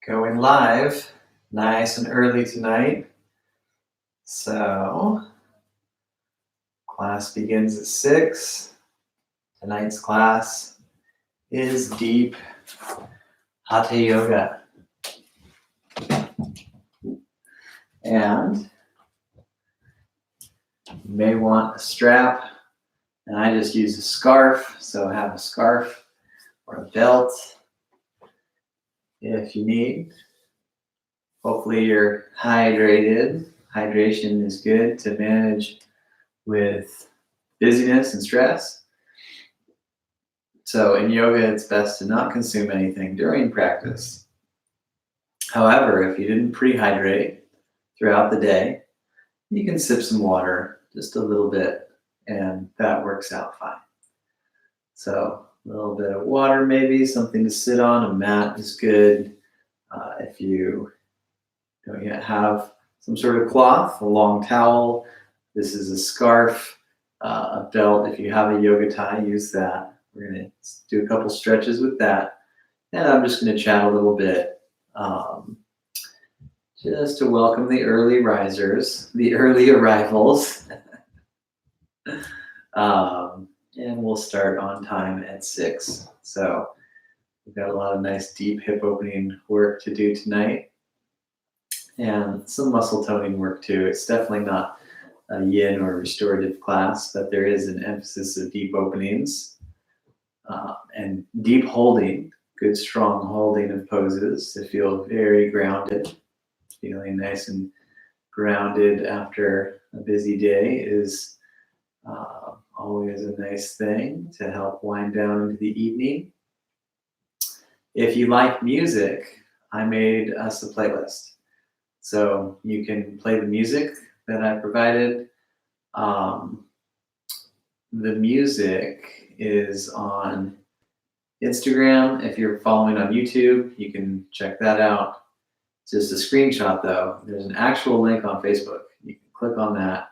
Going live nice and early tonight. So class begins at 6. Tonight's class is deep Hatha Yoga. And you may want a strap, and I just use a scarf, so have a scarf or a belt if you need. Hopefully you're hydrated. Hydration is good to manage with busyness and stress. So in yoga, it's best to not consume anything during practice. However, if you didn't pre-hydrate throughout the day, you can sip some water, just a little bit, and that works out fine. So a little bit of water maybe, something to sit on, a mat is good. If you don't yet have some sort of cloth, a long towel, this is a scarf, a belt. If you have a yoga tie, use that. We're going to do a couple stretches with that. And I'm just going to chat a little bit just to welcome the early risers, the early arrivals. And we'll start on time at 6. So we've got a lot of nice deep hip opening work to do tonight. And some muscle toning work too. It's definitely not a yin or restorative class, but there is an emphasis of deep openings and deep holding, good strong holding of poses to feel very grounded. Feeling nice and grounded after a busy day is always a nice thing to help wind down into the evening. If you like music, I made us a playlist. So you can play the music that I provided. The music is on Instagram. If you're following on YouTube, you can check that out. Just a screenshot though. There's an actual link on Facebook. You can click on that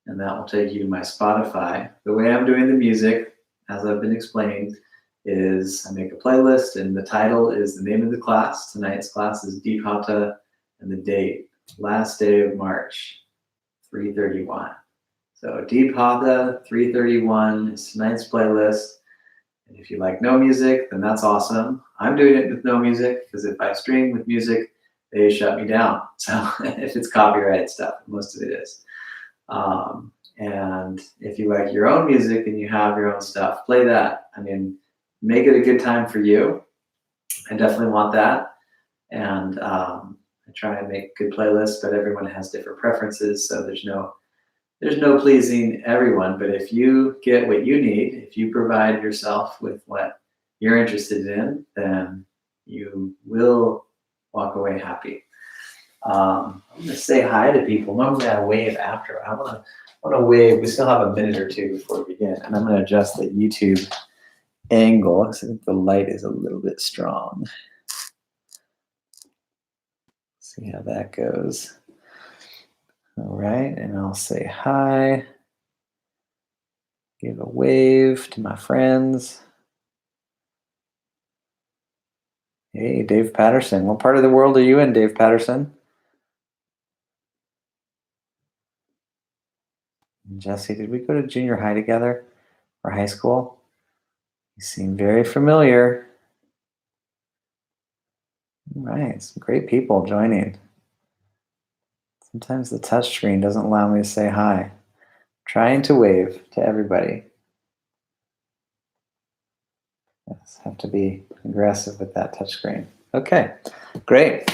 and that will take you to my Spotify. The way I'm doing the music, as I've been explaining, is I make a playlist and the title is the name of the class. Tonight's class is Deep Hatha and the date, last day of March, 3/31. So Deep Hatha, 3/31 is tonight's playlist. And if you like no music, then that's awesome. I'm doing it with no music because if I stream with music, they shut me down. So if it's copyrighted stuff, most of it is. And if you like your own music and you have your own stuff, play that. I mean, make it a good time for you. I definitely want that. And I try and make good playlists, but everyone has different preferences. So there's no pleasing everyone. But if you get what you need, if you provide yourself with what you're interested in, then you will walk away happy. I'm going to say hi to people. Normally I wave after. I want to wave. We still have a minute or two before we begin. And I'm going to adjust the YouTube angle because I think the light is a little bit strong. See how that goes. All right, and I'll say hi. Give a wave to my friends. Hey, Dave Patterson. What part of the world are you in, Dave Patterson? Jesse, did we go to junior high together or high school? You seem very familiar. All right, some great people joining. Sometimes the touch screen doesn't allow me to say hi. Trying to wave to everybody. Yes, have to be aggressive with that touch screen. Okay, great.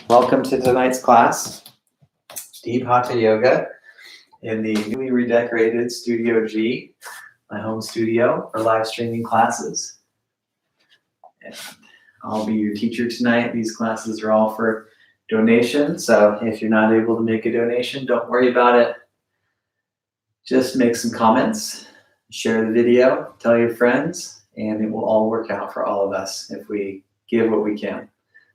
Welcome to tonight's class, Deep Hatha Yoga, in the newly redecorated Studio G, my home studio for live streaming classes. And I'll be your teacher tonight. These classes are all for donation, so if you're not able to make a donation, don't worry about it. Just make some comments, share the video, tell your friends, and it will all work out for all of us if we give what we can.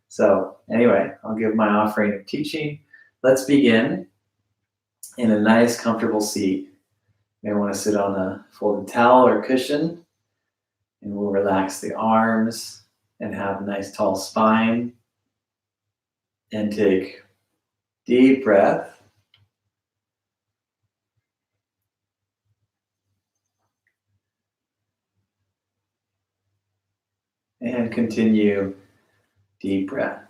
So anyway, I'll give my offering of teaching. Let's begin in a nice, comfortable seat. You may want to sit on a folded towel or cushion, and we'll relax the arms and have a nice tall spine. And take deep breath. And continue deep breath.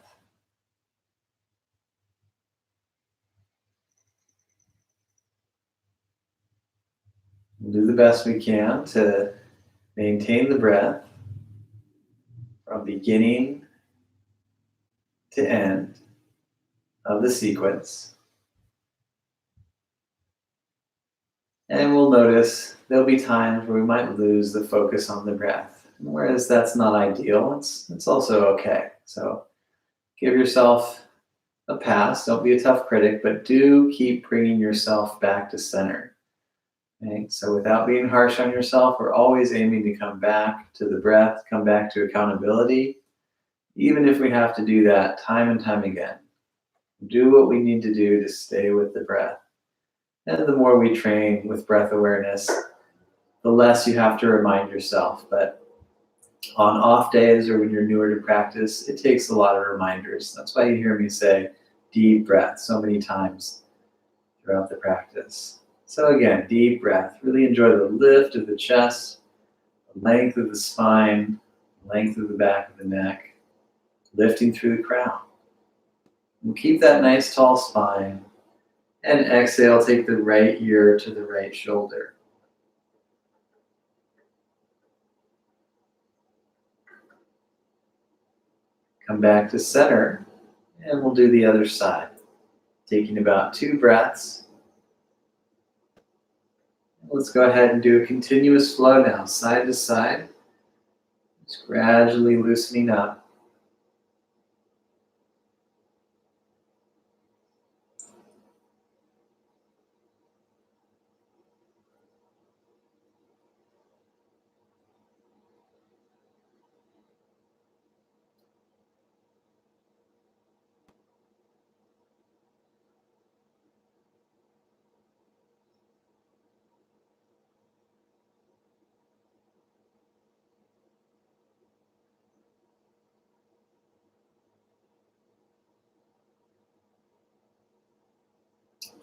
We'll do the best we can to maintain the breath from beginning to end of the sequence. And we'll notice there'll be times where we might lose the focus on the breath. Whereas that's not ideal, it's also okay. So give yourself a pass. Don't be a tough critic, but do keep bringing yourself back to center. Okay? So without being harsh on yourself, we're always aiming to come back to the breath, come back to accountability, even if we have to do that time and time again. Do what we need to do to stay with the breath. And the more we train with breath awareness, the less you have to remind yourself. But on off days or when you're newer to practice, it takes a lot of reminders. That's why you hear me say deep breath so many times throughout the practice. So again, deep breath. Really enjoy the lift of the chest, the length of the spine, length of the back of the neck, lifting through the crown. And keep that nice tall spine. And exhale, take the right ear to the right shoulder. Come back to center, and we'll do the other side. Taking about 2 breaths. Let's go ahead and do a continuous flow now, side to side. Just gradually loosening up.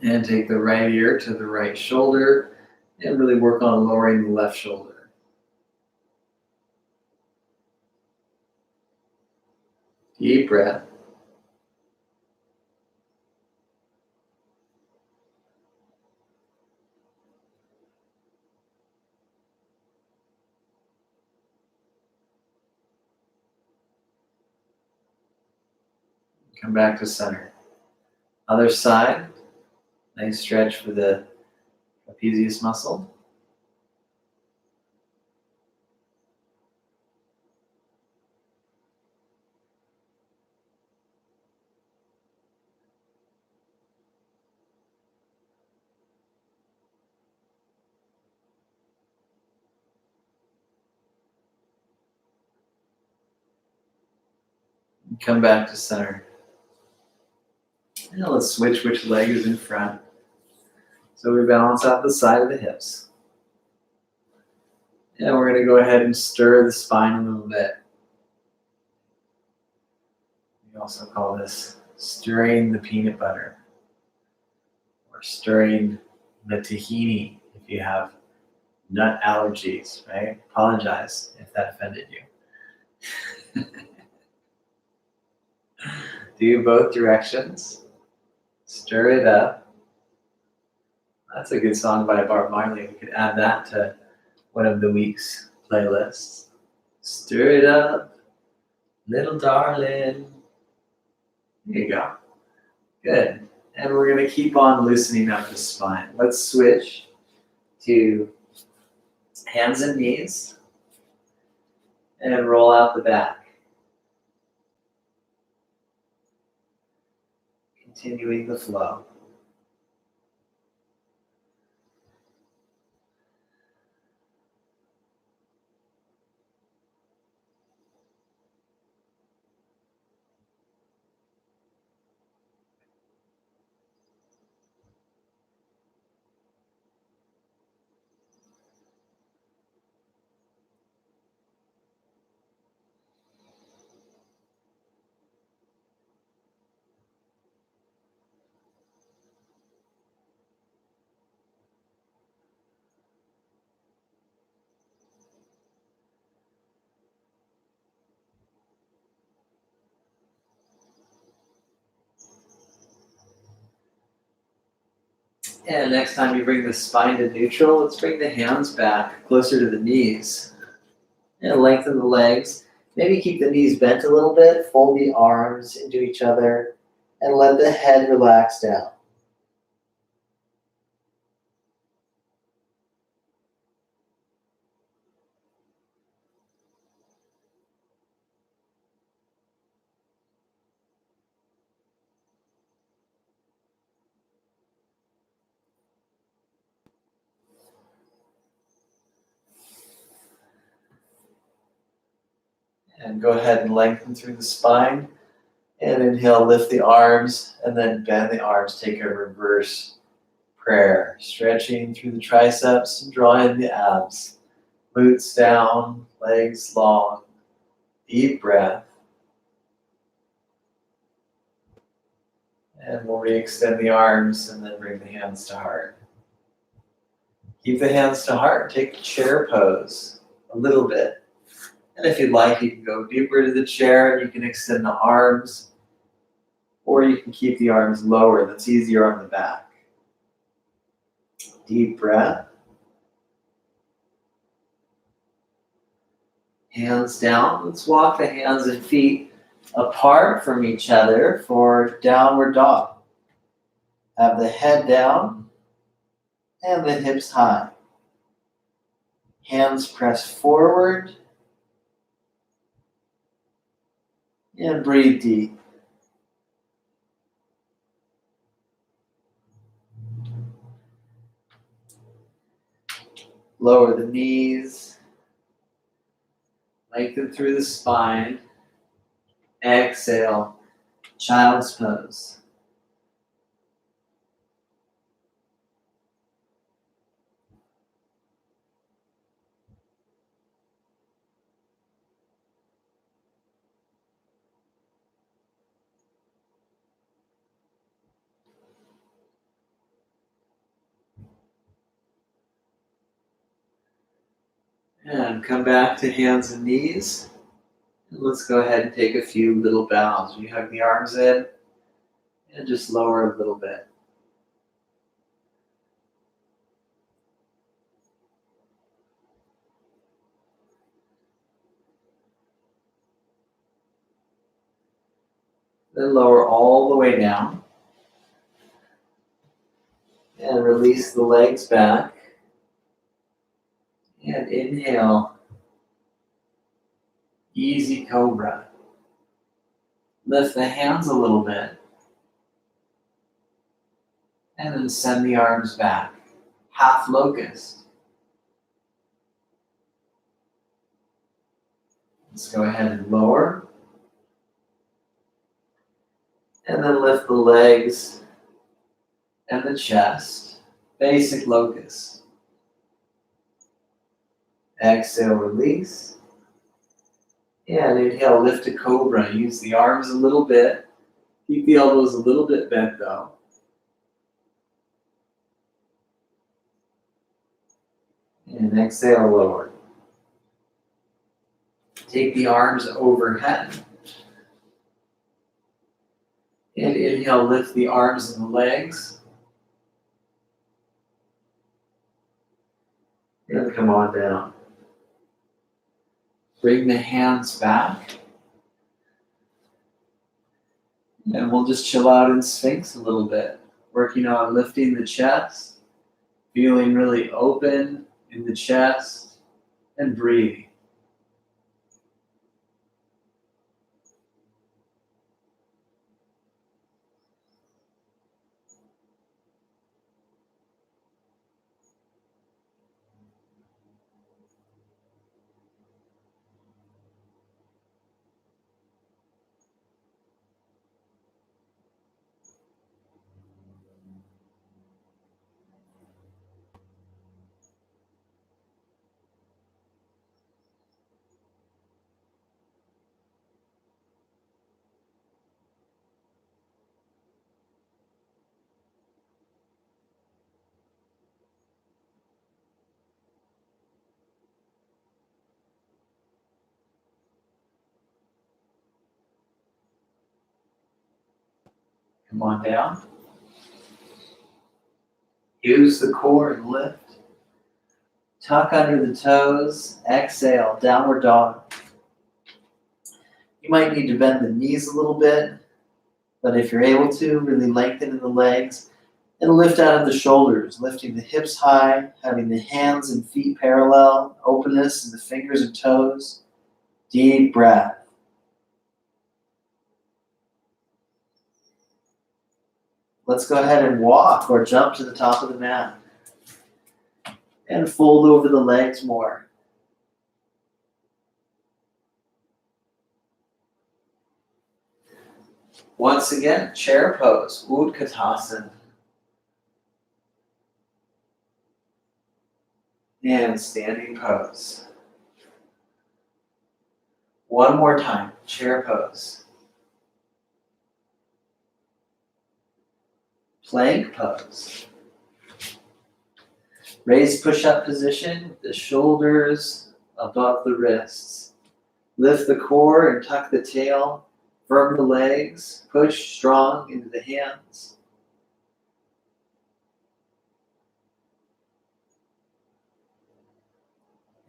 And take the right ear to the right shoulder and really work on lowering the left shoulder. Deep breath. Come back to center. Other side. Nice stretch for the trapezius muscle. Come back to center. Now let's switch which leg is in front. So we balance out the side of the hips. And we're going to go ahead and stir the spine a little bit. We also call this stirring the peanut butter or stirring the tahini if you have nut allergies, right? Apologize if that offended you. Do both directions. Stir it up. That's a good song by Bob Marley. We could add that to one of the week's playlists. Stir it up, little darling. There you go. Good. And we're going to keep on loosening up the spine. Let's switch to hands and knees and roll out the back. Continuing the flow. And next time you bring the spine to neutral, let's bring the hands back closer to the knees. And lengthen the legs. Maybe keep the knees bent a little bit, fold the arms into each other, and let the head relax down. And go ahead and lengthen through the spine. And inhale, lift the arms, and then bend the arms. Take a reverse prayer. Stretching through the triceps and draw in the abs. Glutes down, legs long. Deep breath. And we'll re-extend the arms and then bring the hands to heart. Keep the hands to heart. Take a chair pose a little bit. And if you'd like, you can go deeper into the chair and you can extend the arms, or you can keep the arms lower. That's easier on the back. Deep breath. Hands down. Let's walk the hands and feet apart from each other for downward dog. Have the head down and the hips high. Hands press forward. And breathe deep. Lower the knees. Lengthen through the spine. Exhale. Child's pose. And come back to hands and knees. And let's go ahead and take a few little bows. You hug the arms in and just lower a little bit. Then lower all the way down. And release the legs back. And inhale. Easy cobra. Lift the hands a little bit. And then send the arms back. Half locust. Let's go ahead and lower. And then lift the legs and the chest. Basic locust. Exhale, release. And inhale, lift to cobra. Use the arms a little bit. Keep the elbows a little bit bent though. And exhale, lower. Take the arms overhead. And inhale, lift the arms and the legs. And come on down. Bring the hands back. And we'll just chill out in Sphinx a little bit. Working on lifting the chest. Feeling really open in the chest. And breathing. Come on down. Use the core and lift. Tuck under the toes. Exhale, downward dog. You might need to bend the knees a little bit, but if you're able to, really lengthen in the legs and lift out of the shoulders, lifting the hips high, having the hands and feet parallel, openness in the fingers and toes. Deep breath. Let's go ahead and walk or jump to the top of the mat and fold over the legs more. Once again, chair pose, Utkatasana. And standing pose. One more time, chair pose. Plank pose. Raise push-up position with the shoulders above the wrists. Lift the core and tuck the tail. Firm the legs, push strong into the hands.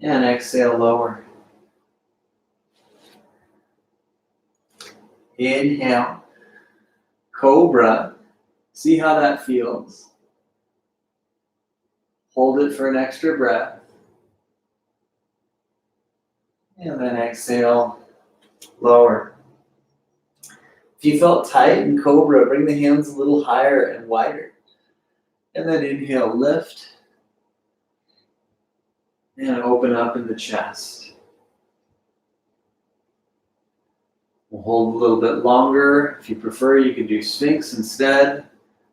And exhale, lower. Inhale, cobra. See how that feels. Hold it for an extra breath. And then exhale, lower. If you felt tight in cobra, bring the hands a little higher and wider. And then inhale, lift. And open up in the chest. We'll hold a little bit longer. If you prefer, you can do Sphinx instead,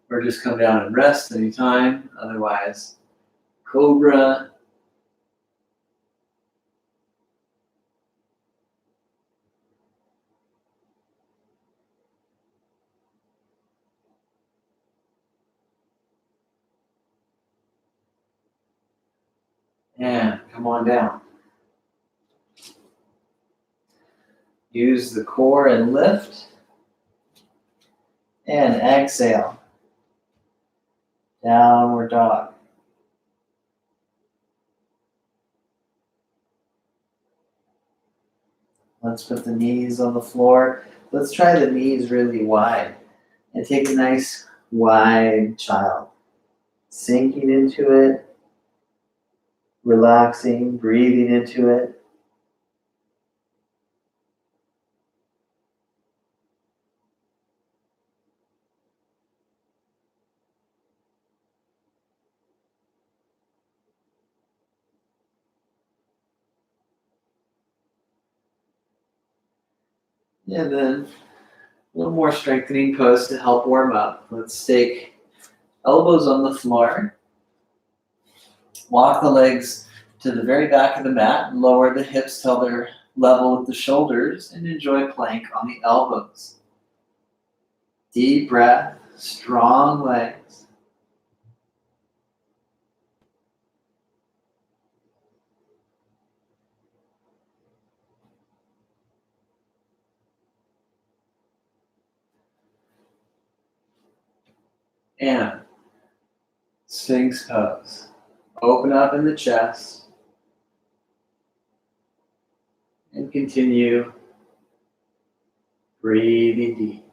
or just come down and rest anytime. Otherwise, cobra. And come on down. Use the core and lift. And exhale. Downward dog. Let's put the knees on the floor. Let's try the knees really wide. And take a nice wide child. Sinking into it. Relaxing, breathing into it. And then a little more strengthening pose to help warm up. Let's take elbows on the floor. Walk the legs to the very back of the mat and lower the hips till they're level with the shoulders, and enjoy plank on the elbows. Deep breath, strong legs. And Sphinx pose. Open up in the chest. And continue breathing deep.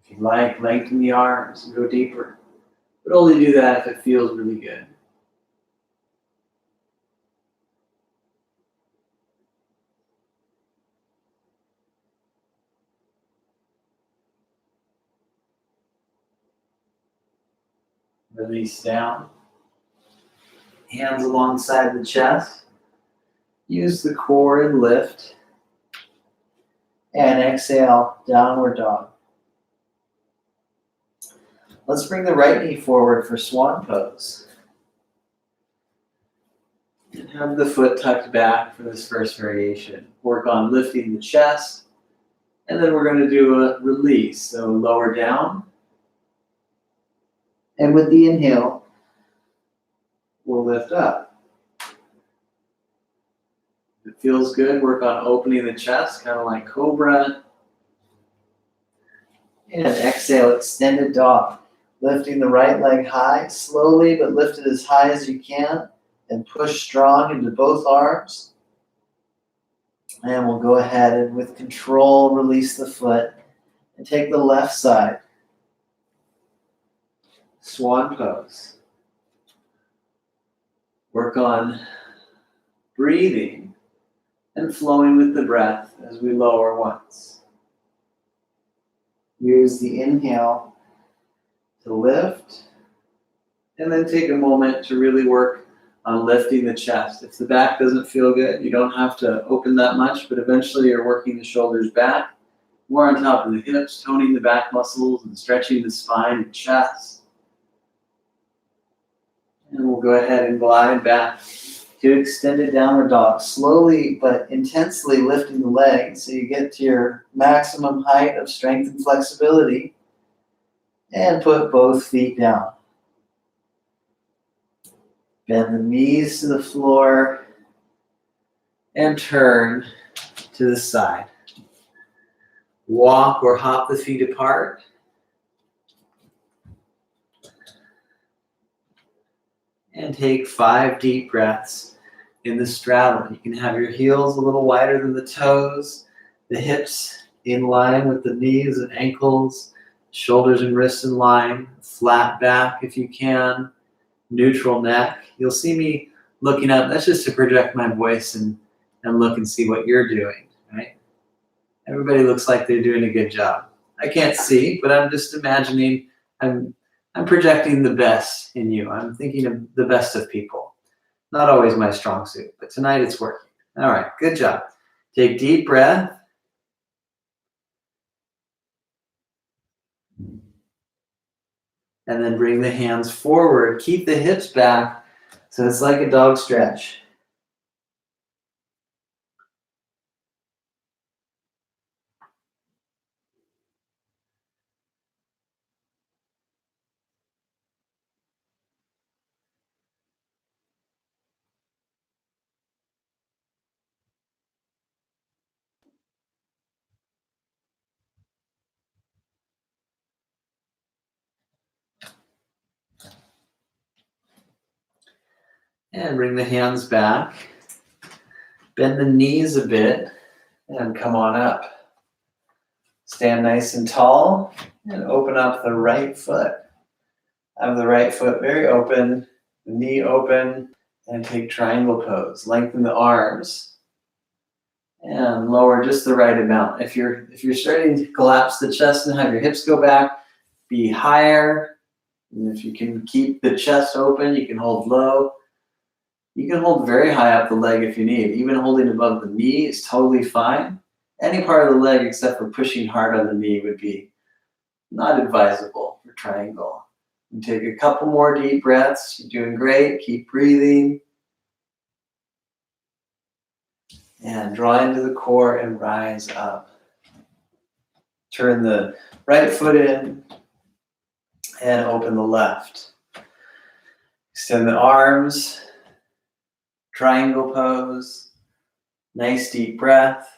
If you like, lengthen the arms and go deeper. But only do that if it feels really good. Release down. Hands alongside the chest. Use the core and lift. And exhale, downward dog. Let's bring the right knee forward for swan pose. And have the foot tucked back for this first variation. Work on lifting the chest. And then we're going to do a release. So lower down. And with the inhale, we'll lift up. With it feels good, work on opening the chest, kind of like cobra. And exhale, extended dog. Lifting the right leg high, slowly, but lift it as high as you can. And push strong into both arms. And we'll go ahead and with control, release the foot. And take the left side. Swan pose. Work on breathing and flowing with the breath as we lower once. Use the inhale to lift, and then take a moment to really work on lifting the chest. If the back doesn't feel good, you don't have to open that much, but eventually you're working the shoulders back, more on top of the hips, toning the back muscles and stretching the spine and chest. And we'll go ahead and glide back to extended downward dog, slowly but intensely lifting the legs so you get to your maximum height of strength and flexibility. And put both feet down. Bend the knees to the floor and turn to the side. Walk or hop the feet apart. And take 5 deep breaths in the straddle. You can have your heels a little wider than the toes, the hips in line with the knees and ankles, shoulders and wrists in line, flat back if you can, neutral neck. You'll see me looking up. That's just to project my voice and look and see what you're doing, right? Everybody looks like they're doing a good job. I can't see, but I'm just imagining I'm projecting the best in you. I'm thinking of the best of people. Not always my strong suit, but tonight it's working. All right, good job. Take deep breath. And then bring the hands forward. Keep the hips back so it's like a dog stretch. And bring the hands back. Bend the knees a bit and come on up. Stand nice and tall and open up the right foot. Have the right foot very open, the knee open, and take triangle pose. Lengthen the arms and lower just the right amount. If you're starting to collapse the chest and have your hips go back, be higher. And if you can keep the chest open, you can hold low. You can hold very high up the leg if you need. Even holding above the knee is totally fine. Any part of the leg except for pushing hard on the knee would be not advisable for triangle. And take a couple more deep breaths. You're doing great. Keep breathing. And draw into the core and rise up. Turn the right foot in and open the left. Extend the arms. Triangle pose. Nice deep breath.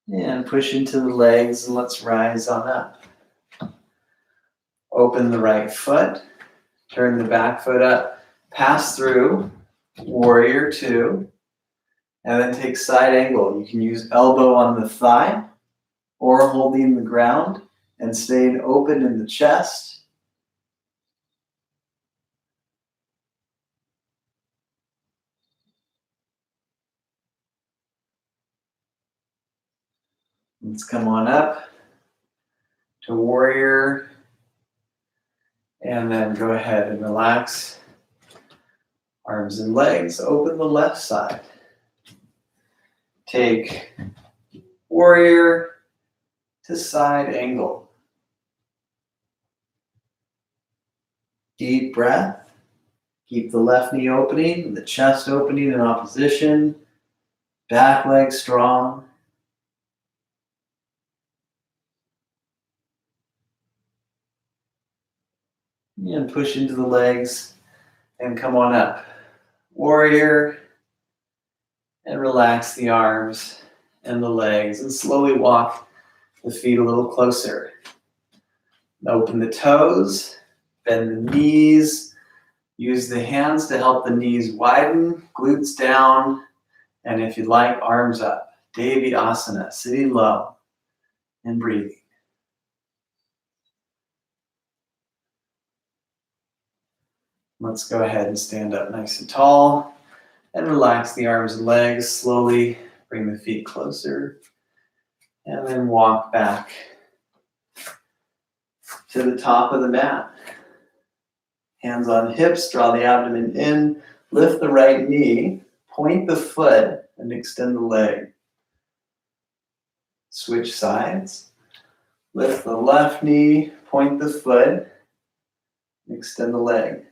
And push into the legs and let's rise on up. Open the right foot. Turn the back foot up. Pass through warrior 2. And then take side angle. You can use elbow on the thigh or holding the ground and staying open in the chest. Let's come on up to warrior. And then go ahead and relax. Arms and legs. Open the left side. Take warrior to side angle. Deep breath. Keep the left knee opening, the chest opening in opposition, back leg strong. And push into the legs and come on up. Warrior, and relax the arms and the legs and slowly walk the feet a little closer. Open the toes, bend the knees, use the hands to help the knees widen, glutes down, and if you'd like, arms up. Devi Asana, sitting low and breathing. Let's go ahead and stand up nice and tall and relax the arms and legs. Slowly bring the feet closer and then walk back to the top of the mat. Hands on hips, draw the abdomen in, lift the right knee, point the foot and extend the leg. Switch sides. Lift the left knee, point the foot, extend the leg.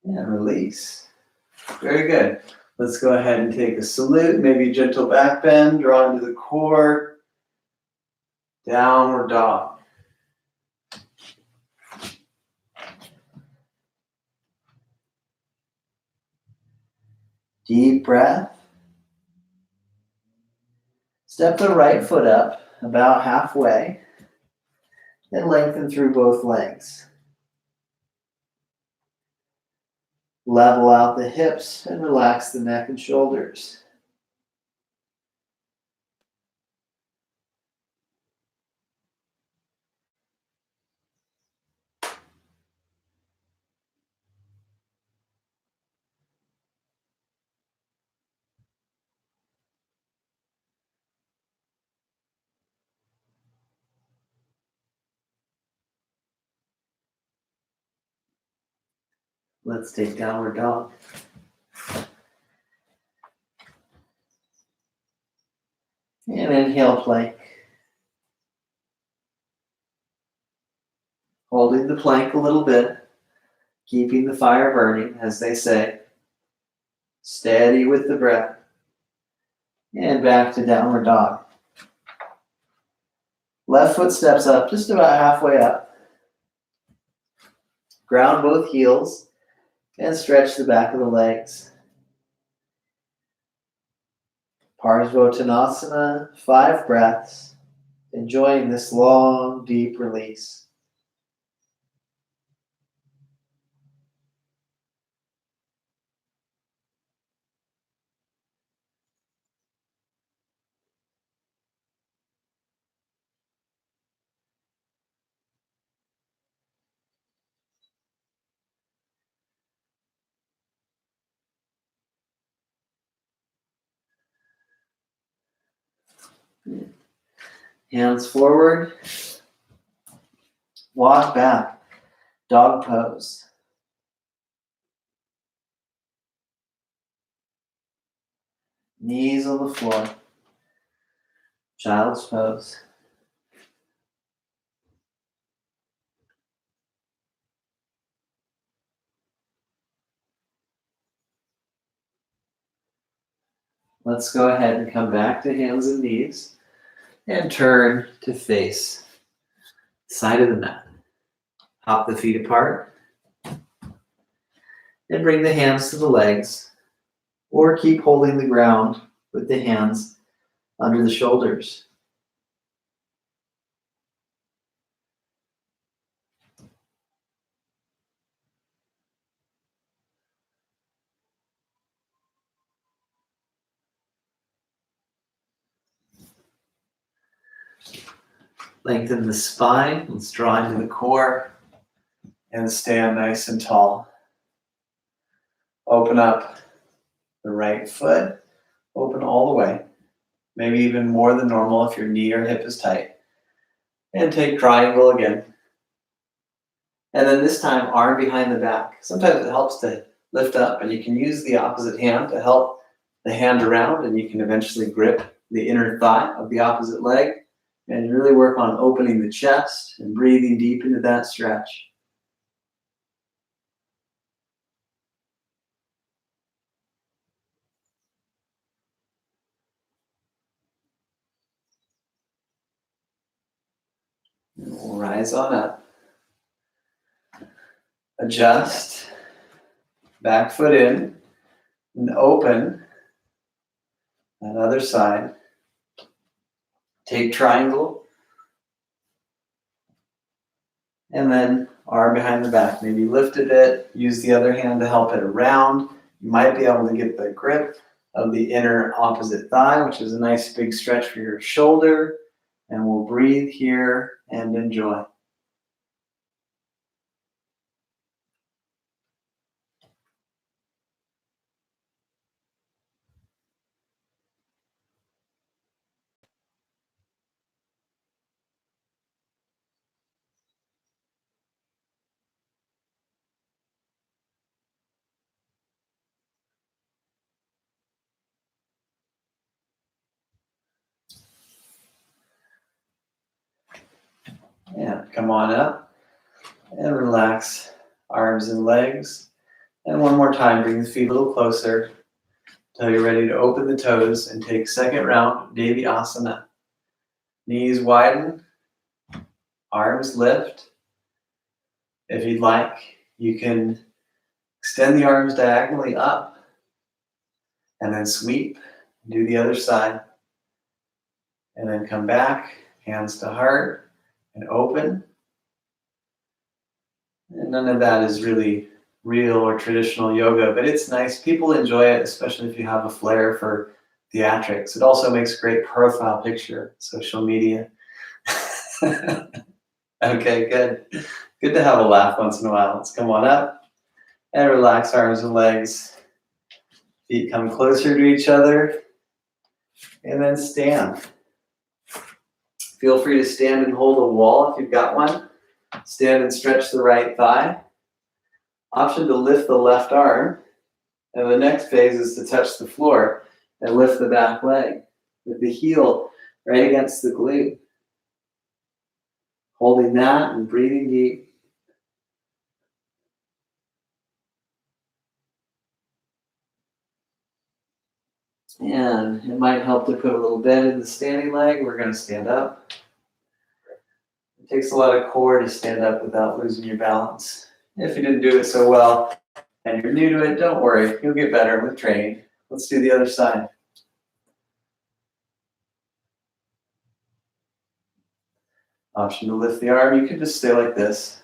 And release. Very good. Let's go ahead and take a salute, maybe gentle back bend, draw into the core. Downward dog. Deep breath. Step the right foot up about halfway and lengthen through both legs. Level out the hips and relax the neck and shoulders. Let's take downward dog. And inhale, plank. Holding the plank a little bit, keeping the fire burning, as they say. Steady with the breath. And back to downward dog. Left foot steps up, just about halfway up. Ground both heels and stretch the back of the legs. Parsvottanasana, 5 breaths, enjoying this long, deep release. Hands forward. Walk back. Dog pose. Knees on the floor. Child's pose. Let's go ahead and come back to hands and knees and turn to face side of the mat. Hop the feet apart and bring the hands to the legs, or keep holding the ground with the hands under the shoulders. Lengthen the spine. Let's draw into the core and stand nice and tall. Open up the right foot. Open all the way. Maybe even more than normal if your knee or hip is tight. And take triangle again. And then this time, arm behind the back. Sometimes it helps to lift up, and you can use the opposite hand to help the hand around, and you can eventually grip the inner thigh of the opposite leg. And really work on opening the chest and breathing deep into that stretch. And we'll rise on up. Adjust. Back foot in. And open. That other side. Take triangle. And then arm behind the back. Maybe lift a bit. Use the other hand to help it around. You might be able to get the grip of the inner opposite thigh, which is a nice big stretch for your shoulder. And we'll breathe here and enjoy. And come on up and relax arms and legs. And one more time, bring the feet a little closer until you're ready to open the toes and take second round Devi Asana. Knees widen, arms lift. If you'd like, you can extend the arms diagonally up and then sweep, do the other side. And then come back, hands to heart, and open. And none of that is really real or traditional yoga, but it's nice. People enjoy it, especially if you have a flair for theatrics. It also makes a great profile picture, social media. Okay, good. Good to have a laugh once in a while. Let's come on up and relax arms and legs. Feet come closer to each other. And then stand. Feel free to stand and hold a wall if you've got one. Stand and stretch the right thigh. Option to lift the left arm. And the next phase is to touch the floor and lift the back leg with the heel right against the glute. Holding that and breathing deep. And it might help to put a little bend in the standing leg. We're going to stand up. It takes a lot of core to stand up without losing your balance. If you didn't do it so well and you're new to it, don't worry. You'll get better with training. Let's do the other side. Option to lift the arm. You could just stay like this.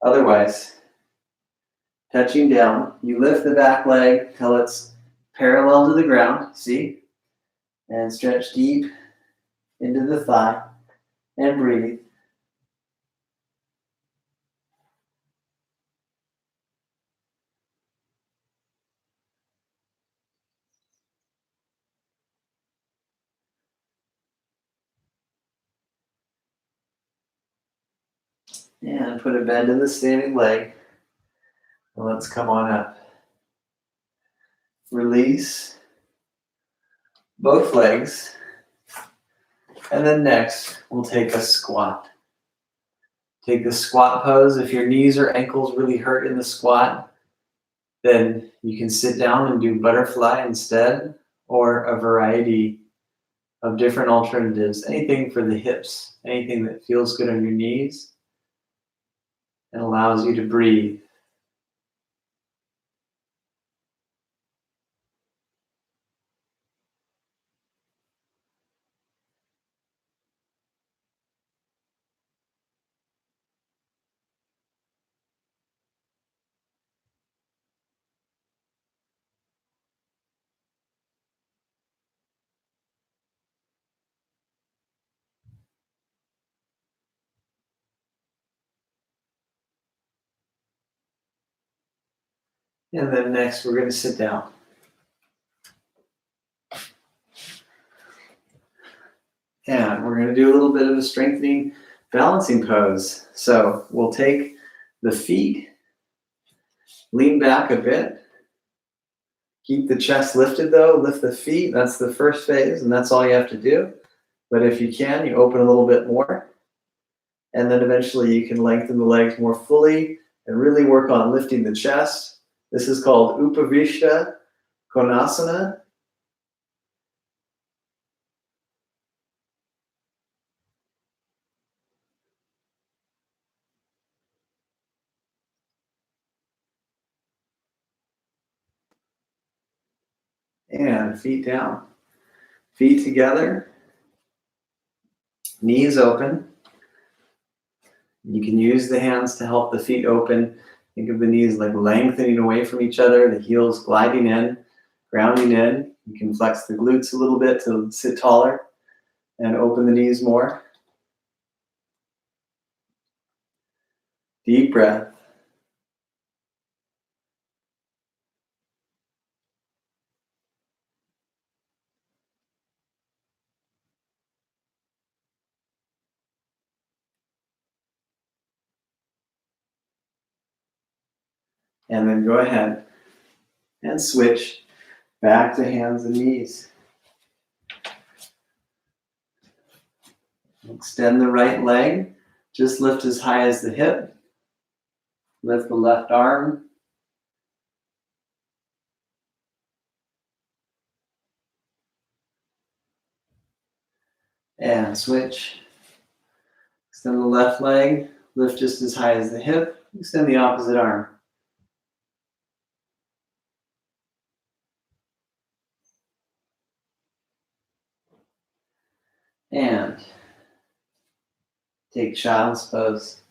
Otherwise, touching down, you lift the back leg till it's parallel to the ground. See? And stretch deep into the thigh and breathe. And put a bend in the standing leg. And let's come on up. Release both legs. And then next, we'll take a squat. Take the squat pose. If your knees or ankles really hurt in the squat, then you can sit down and do butterfly instead, or a variety of different alternatives. Anything for the hips, anything that feels good on your knees and allows you to breathe. And then next, we're going to sit down. And we're going to do a little bit of a strengthening balancing pose. So we'll take the feet, lean back a bit. Keep the chest lifted though, lift the feet. That's the first phase, and that's all you have to do. But if you can, you open a little bit more. And then eventually you can lengthen the legs more fully and really work on lifting the chest. This is called Upavishta Konasana. And feet down. Feet together. Knees open. You can use the hands to help the feet open. Think of the knees like lengthening away from each other, the heels gliding in, grounding in. You can flex the glutes a little bit to sit taller and open the knees more. Deep breath. And then go ahead and switch back to hands and knees. Extend the right leg. Just lift as high as the hip. Lift the left arm. And switch. Extend the left leg. Lift just as high as the hip. Extend the opposite arm. And take child's pose.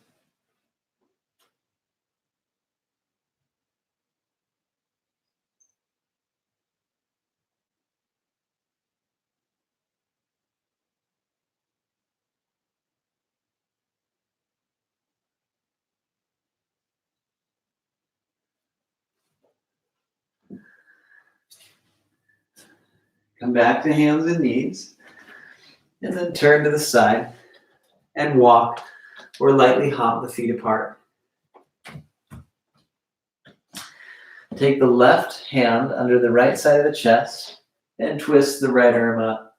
Come back to hands and knees. And then turn to the side and walk or lightly hop the feet apart. Take the left hand under the right side of the chest and twist the right arm up.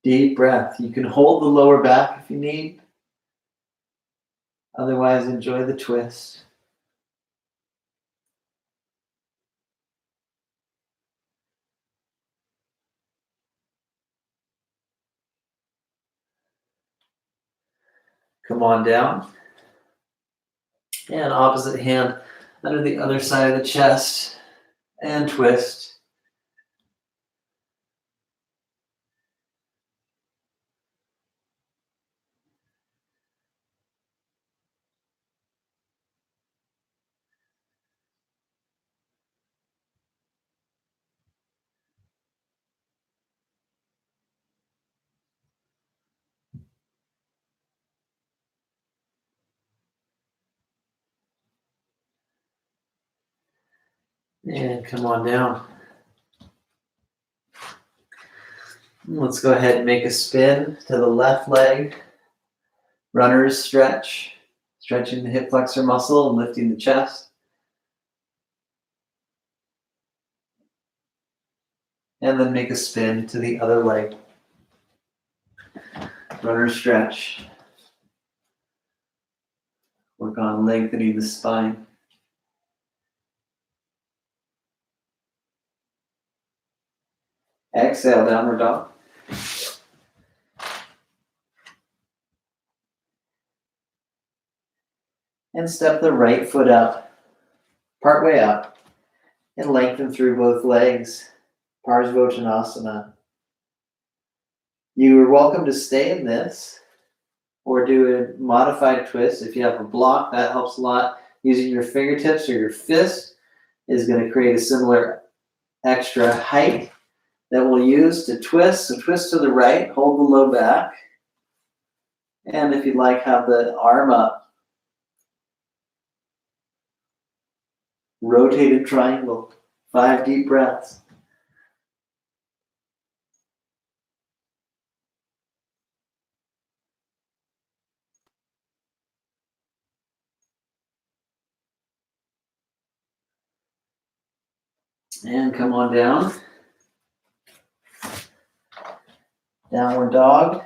Deep breath. You can hold the lower back if you need. Otherwise, enjoy the twist. Come on down. And opposite hand under the other side of the chest and twist. And come on down. Let's go ahead and make a spin to the left leg. Runner's stretch. Stretching the hip flexor muscle and lifting the chest. And then make a spin to the other leg. Runner's stretch. Work on lengthening the spine. Exhale, downward dog. And step the right foot up, partway up, and lengthen through both legs. Parsvottanasana. You are welcome to stay in this or do a modified twist. If you have a block, that helps a lot. Using your fingertips or your fist is going to create a similar extra height that we'll use to twist. So twist to the right, hold the low back. And if you'd like, have the arm up. Rotated triangle. 5 deep breaths. And come on down. Downward dog.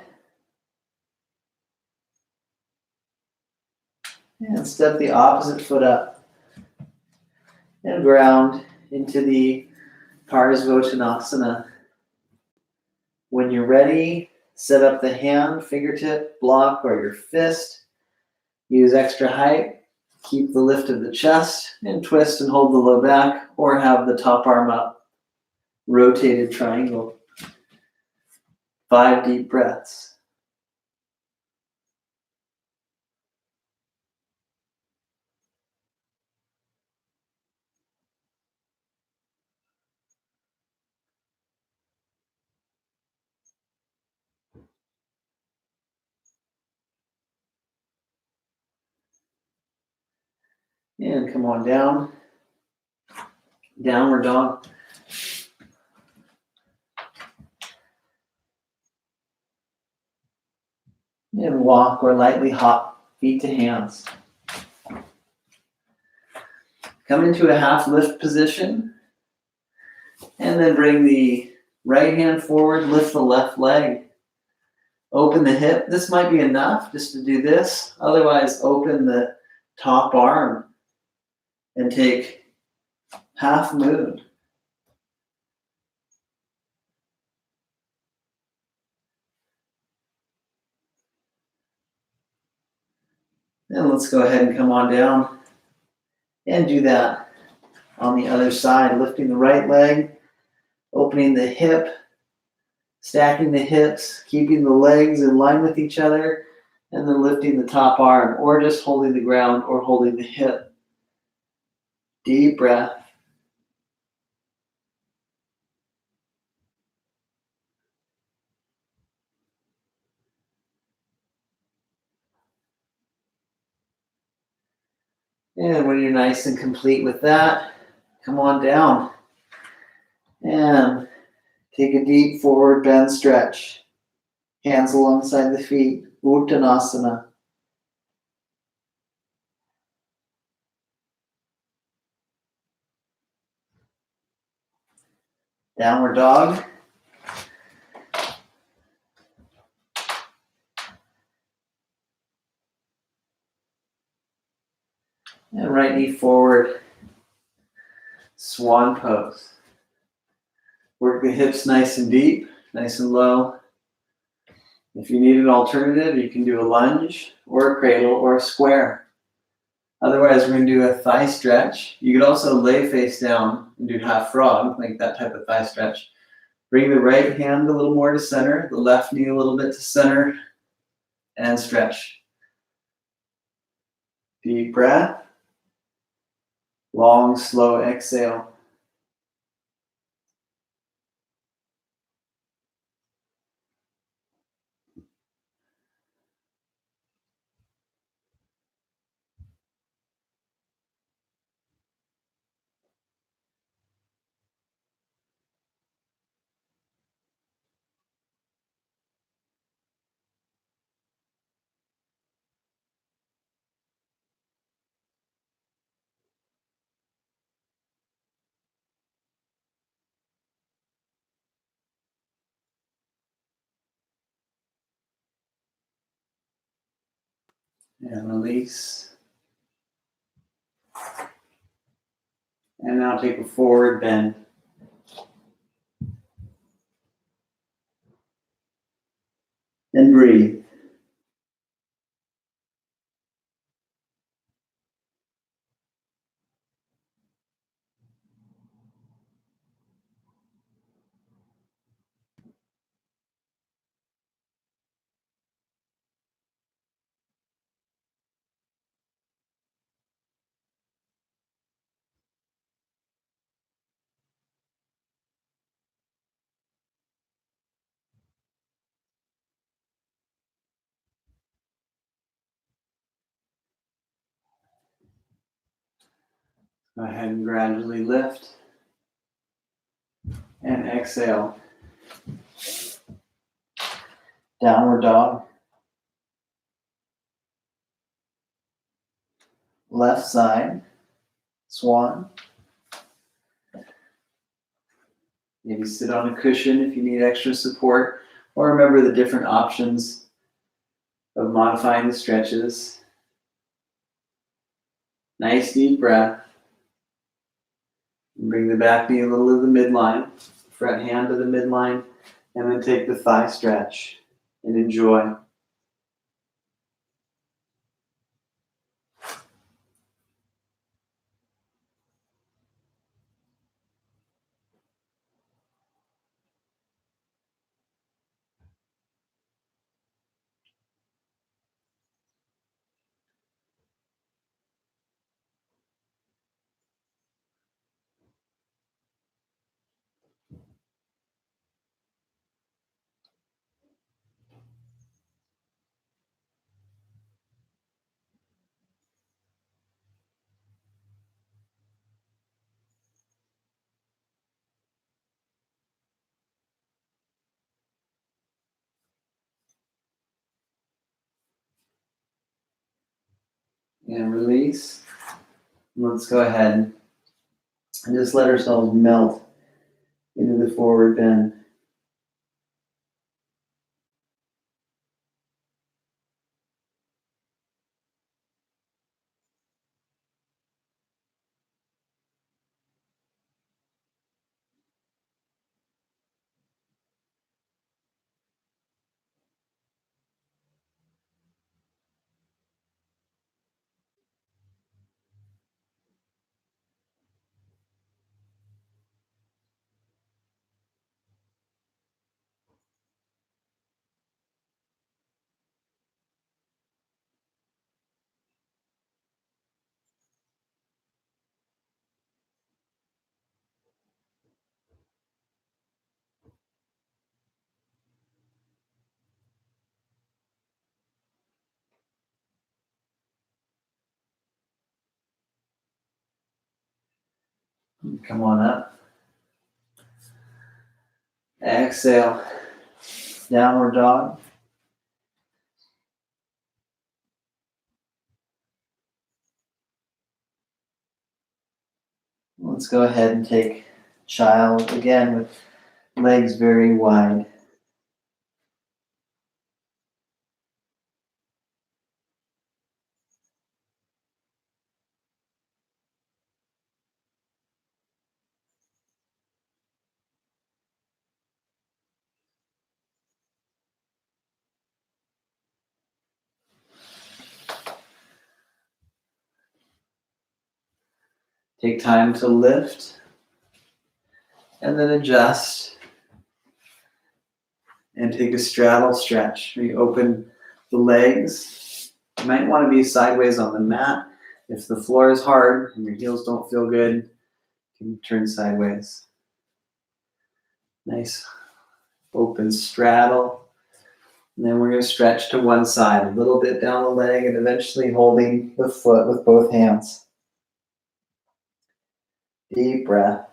And step the opposite foot up. And ground into the Parsvottanasana. When you're ready, set up the hand, fingertip, block, or your fist. Use extra height Keep the lift of the chest and twist and hold the low back, or have the top arm up. Rotated triangle. 5 deep breaths. And come on down. Downward dog. And walk or lightly hop, feet to hands. Come into a half lift position. And then bring the right hand forward, lift the left leg. Open the hip. This might be enough just to do this. Otherwise, open the top arm and take half moon. And let's go ahead and come on down and do that on the other side. Lifting the right leg, opening the hip, stacking the hips, keeping the legs in line with each other, and then lifting the top arm, or just holding the ground or holding the hip. Deep breath. And when you're nice and complete with that, come on down and take a deep forward bend stretch. Hands alongside the feet, Uttanasana. Downward dog. And right knee forward, swan pose. Work the hips nice and deep, nice and low. If you need an alternative, you can do a lunge or a cradle or a square. Otherwise, we're going to do a thigh stretch. You could also lay face down and do half frog, like that type of thigh stretch. Bring the right hand a little more to center, the left knee a little bit to center, and stretch. Deep breath. Long, slow exhale. And release. And now take a forward bend. And breathe. Go ahead and gradually lift. And exhale. Downward dog. Left side. Swan. Maybe sit on a cushion if you need extra support. Or remember the different options of modifying the stretches. Nice deep breath. And bring the back knee a little to the midline. Front hand to the midline. And then take the thigh stretch. And enjoy. And release. Let's go ahead and just let ourselves melt into the forward bend. Come on up. Exhale. Downward dog. Let's go ahead and take child again with legs very wide. Take time to lift and then adjust and take a straddle stretch. We open the legs. You might want to be sideways on the mat. If the floor is hard and your heels don't feel good, you can turn sideways. Nice open straddle. And then we're going to stretch to one side, a little bit down the leg and eventually holding the foot with both hands. Deep breath.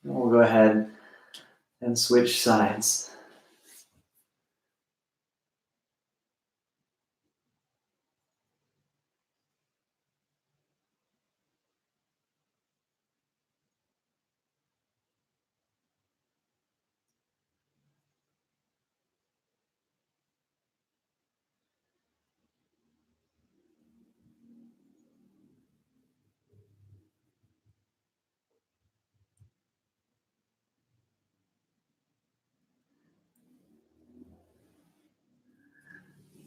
And we'll go ahead and switch sides.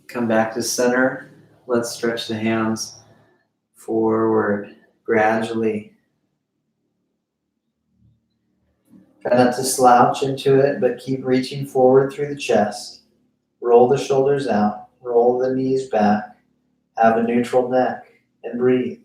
Come back to center. Let's stretch the hands forward gradually. Try not to slouch into it, but keep reaching forward through the chest. Roll the shoulders out. Roll the knees back. Have a neutral neck and breathe.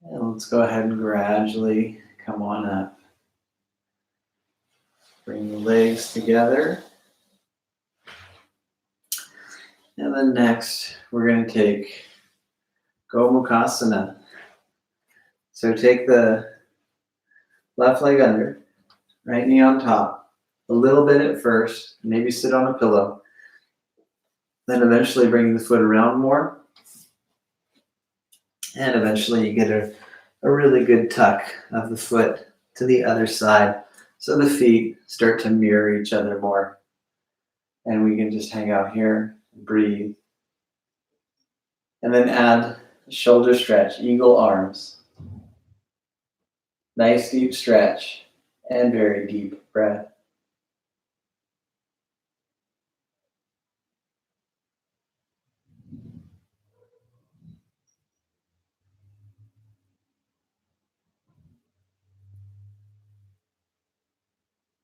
And let's go ahead and gradually come on up. Bring the legs together. And then next, we're going to take Gomukhasana. So take the left leg under, right knee on top, a little bit at first, maybe sit on a pillow. Then eventually bring the foot around more. And eventually you get a really good tuck of the foot to the other side. So the feet start to mirror each other more. And we can just hang out here, breathe. And then add a shoulder stretch, eagle arms. Nice deep stretch and very deep breath.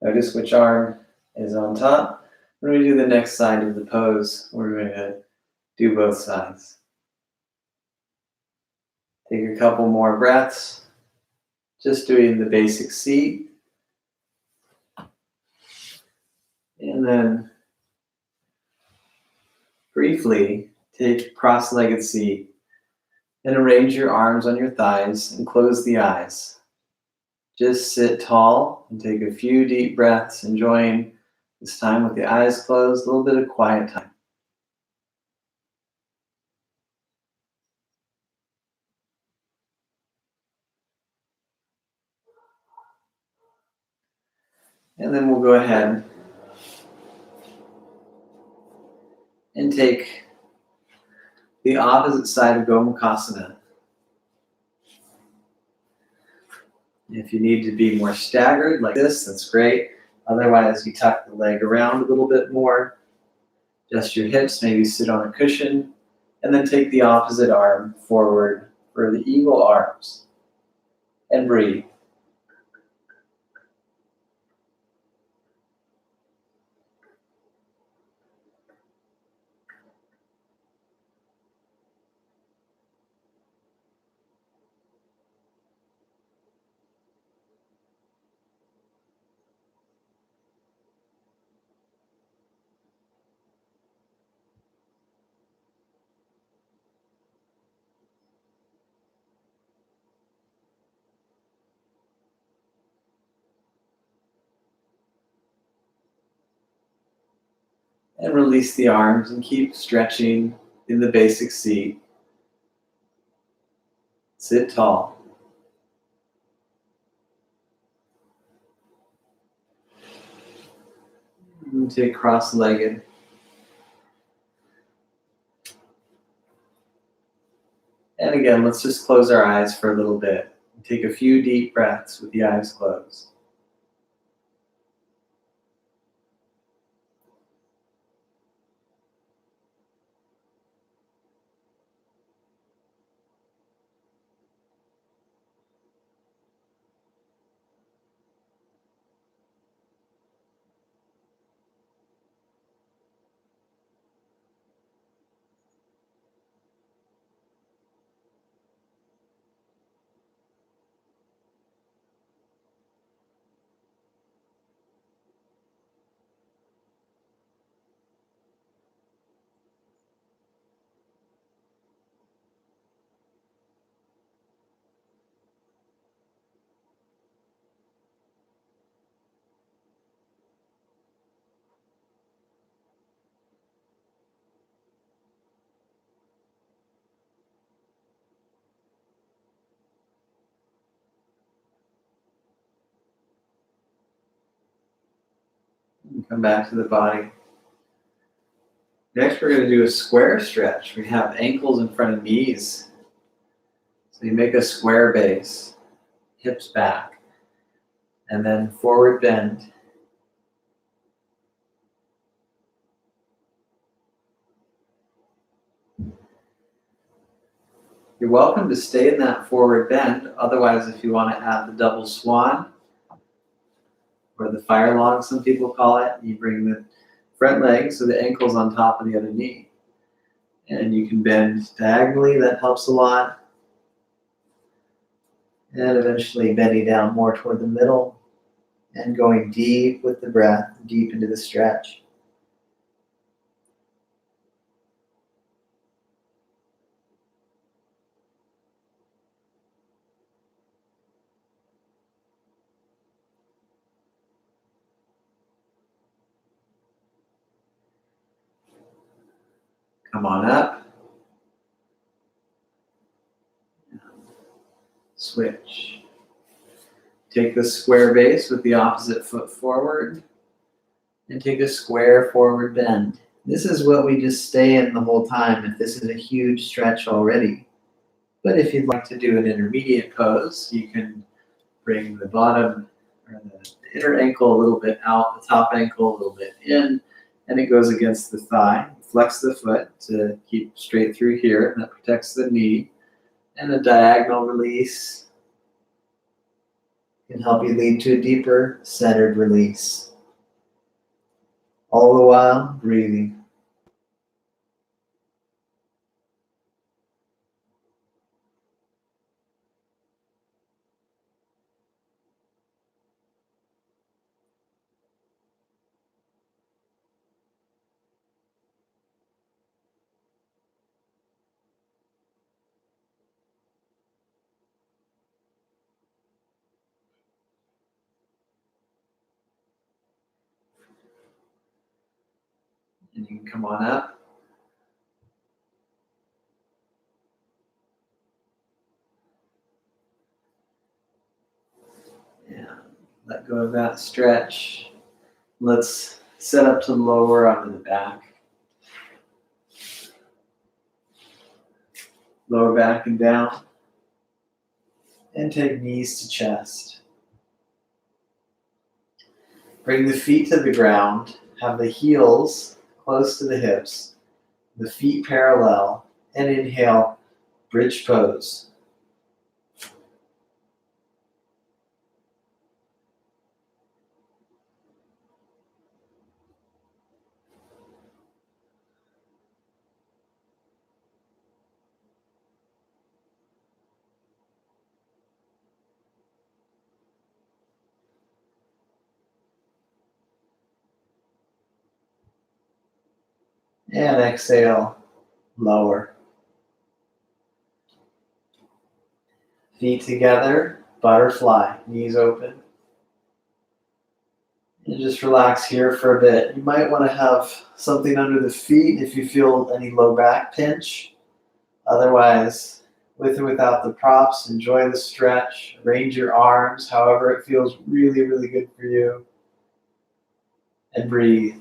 Notice which arm is on top. When we do the next side of the pose, we're going to do both sides. Take a couple more breaths. Just doing the basic seat. And then briefly take cross-legged seat and arrange your arms on your thighs and close the eyes. Just sit tall and take a few deep breaths, enjoying this time with the eyes closed, a little bit of quiet time. And then we'll go ahead and take the opposite side of Gomukhasana. If you need to be more staggered like this, that's great. Otherwise, you tuck the leg around a little bit more. Adjust your hips, maybe sit on a cushion, and then take the opposite arm forward for the eagle arms. And breathe. And release the arms and keep stretching in the basic seat. Sit tall. And take cross-legged. And again, let's just close our eyes for a little bit. Take a few deep breaths with the eyes closed. And come back to the body. Next, we're going to do a square stretch. We have ankles in front of knees. So you make a square base, hips back, and then forward bend. You're welcome to stay in that forward bend. Otherwise, if you want to add the double swan, or the fire log, some people call it, you bring the front leg so the ankle's on top of the other knee. And you can bend diagonally, that helps a lot. And eventually bending down more toward the middle and going deep with the breath, deep into the stretch. Come on up. Switch. Take the square base with the opposite foot forward and take a square forward bend. This is what we just stay in the whole time if this is a huge stretch already. But if you'd like to do an intermediate pose, you can bring the bottom or the inner ankle a little bit out, the top ankle a little bit in, and it goes against the thigh. Flex the foot to keep straight through here, and that protects the knee. And a diagonal release can help you lead to a deeper centered release. All the while breathing. And you can come on up. And let go of that stretch. Let's set up to lower onto the back. Lower back and down. And take knees to chest. Bring the feet to the ground. Have the heels close to the hips. The feet parallel. And inhale, bridge pose. And exhale, lower. Feet together, butterfly, knees open. And just relax here for a bit. You might want to have something under the feet if you feel any low back pinch. Otherwise, with or without the props, enjoy the stretch. Arrange your arms however it feels really, really good for you. And breathe.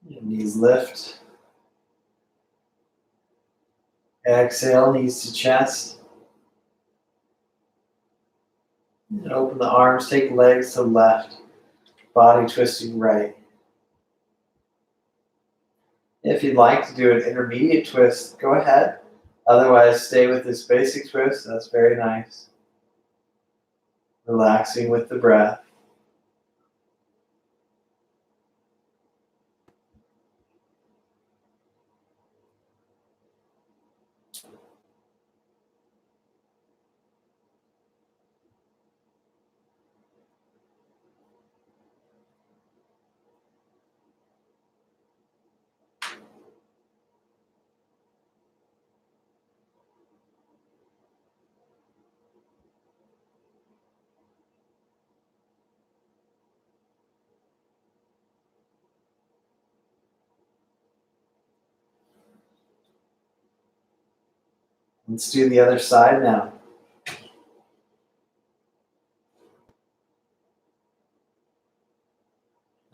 Your knees lift. Exhale, knees to chest. And open the arms, take legs to left. Body twisting right. If you'd like to do an intermediate twist, go ahead. Otherwise, stay with this basic twist. That's very nice. Relaxing with the breath. Let's do the other side now.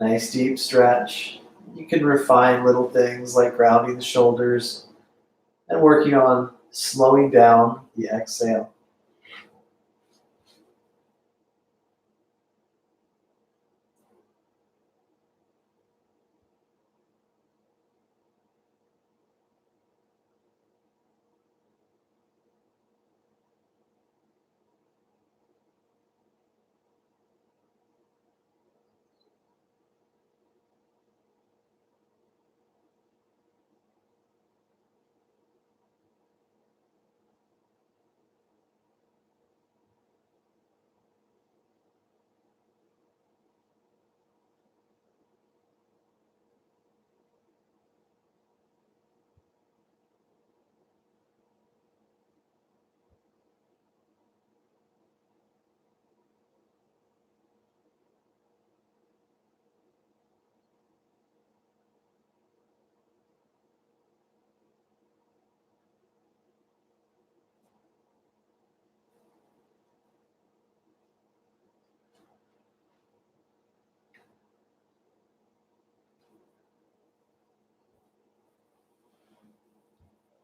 Nice deep stretch. You can refine little things like grounding the shoulders and working on slowing down the exhale.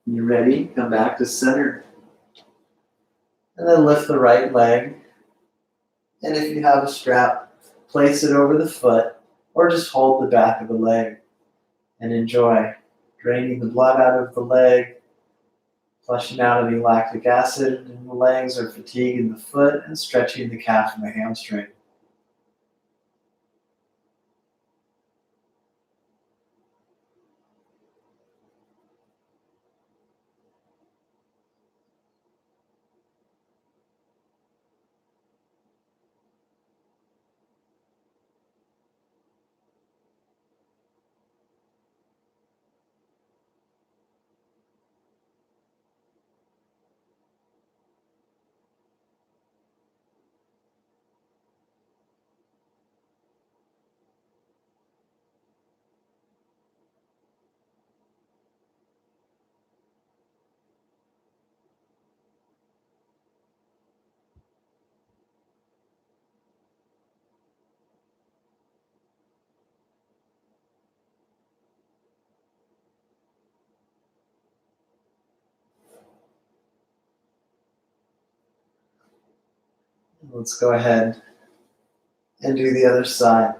When you're ready, come back to center. And then lift the right leg. And if you have a strap, place it over the foot or just hold the back of the leg and enjoy draining the blood out of the leg, flushing out any lactic acid in the legs or fatigue in the foot, and stretching the calf and the hamstring. Let's go ahead and do the other side.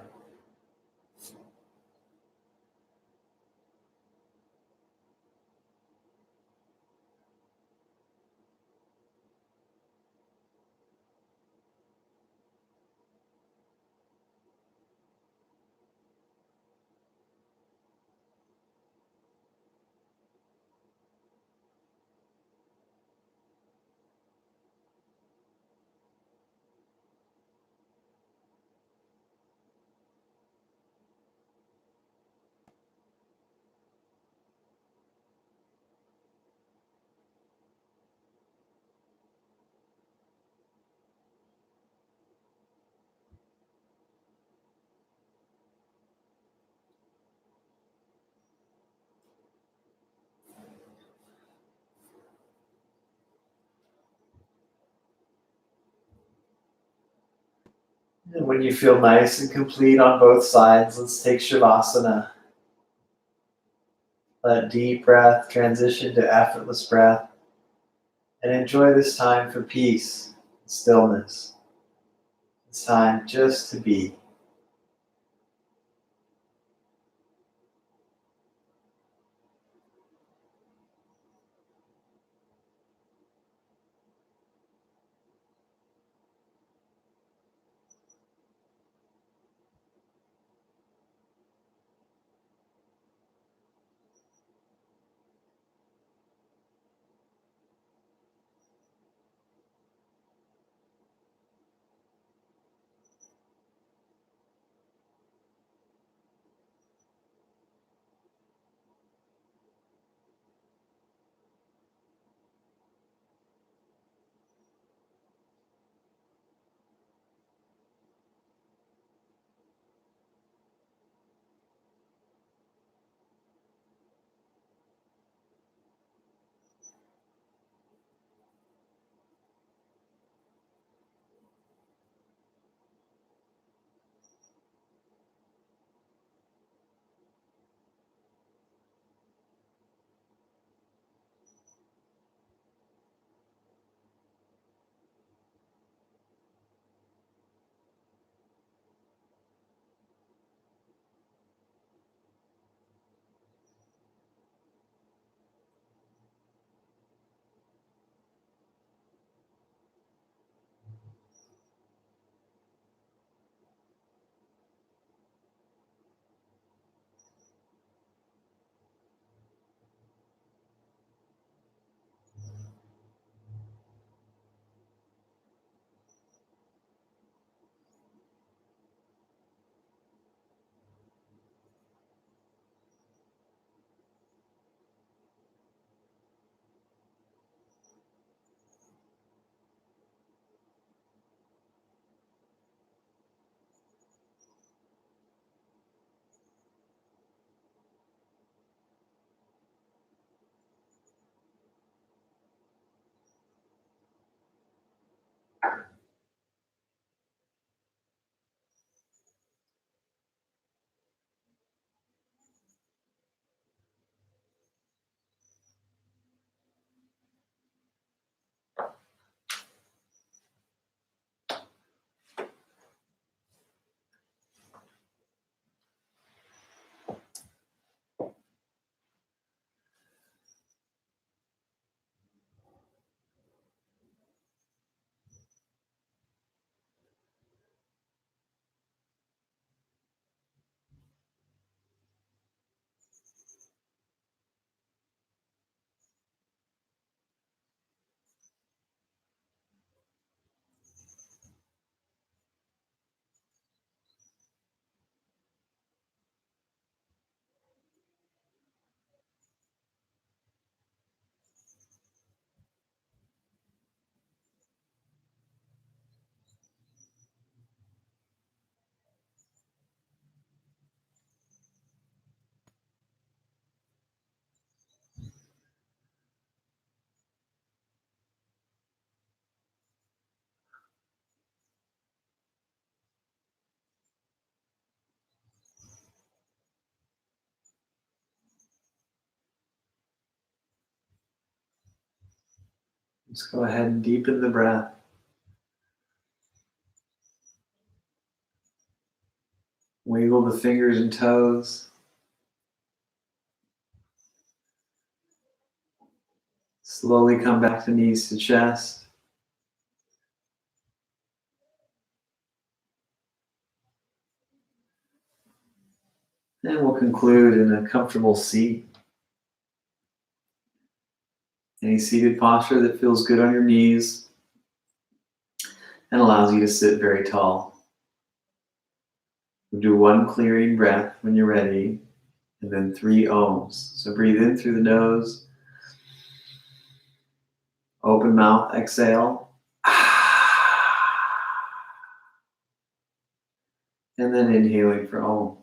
And when you feel nice and complete on both sides, let's take Shavasana. Let deep breath transition to effortless breath. And enjoy this time for peace and stillness. It's time just to be. Just go ahead and deepen the breath. Wiggle the fingers and toes. Slowly come back to knees to chest. And we'll conclude in a comfortable seat. Any seated posture that feels good on your knees and allows you to sit very tall. We'll do one clearing breath when you're ready, and then 3 ohms. So breathe in through the nose. Open mouth, exhale. And then inhaling for Om.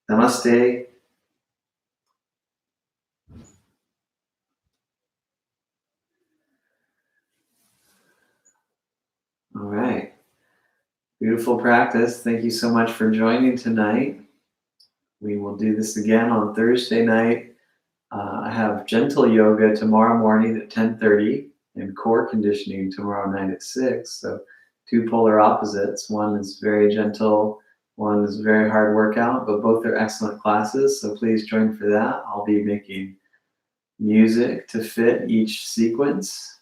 Namaste. All right. Beautiful practice. Thank you so much for joining tonight. We will do this again on Thursday night. I have gentle yoga tomorrow morning at 10:30 and core conditioning tomorrow night at 6. So 2 polar opposites. One is very gentle, one is a very hard workout, but both are excellent classes. So please join for that. I'll be making music to fit each sequence.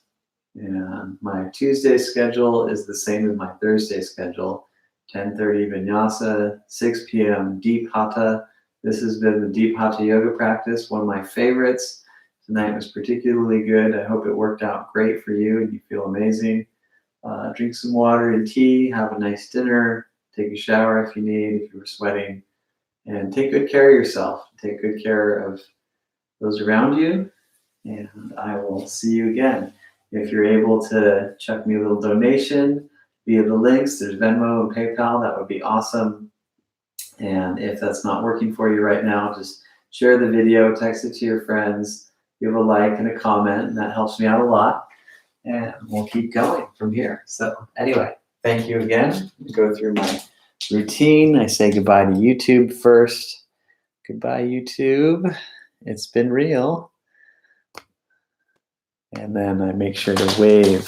And my Tuesday schedule is the same as my Thursday schedule. 10:30 Vinyasa, 6 p.m. Deep Hatha. This has been the Deep Hatha Yoga practice, one of my favorites. Tonight was particularly good. I hope it worked out great for you and you feel amazing. Drink some water and tea, have a nice dinner, take a shower if you need, if you were sweating, and take good care of yourself. Take good care of those around you, and I will see you again. If you're able to chuck me a little donation via the links, there's Venmo and PayPal, that would be awesome. And if that's not working for you right now, just share the video, text it to your friends, give a like and a comment, and that helps me out a lot. And we'll keep going from here. So anyway, thank you again. Go through my routine. I say goodbye to YouTube first. Goodbye, YouTube. It's been real. And then I make sure to wave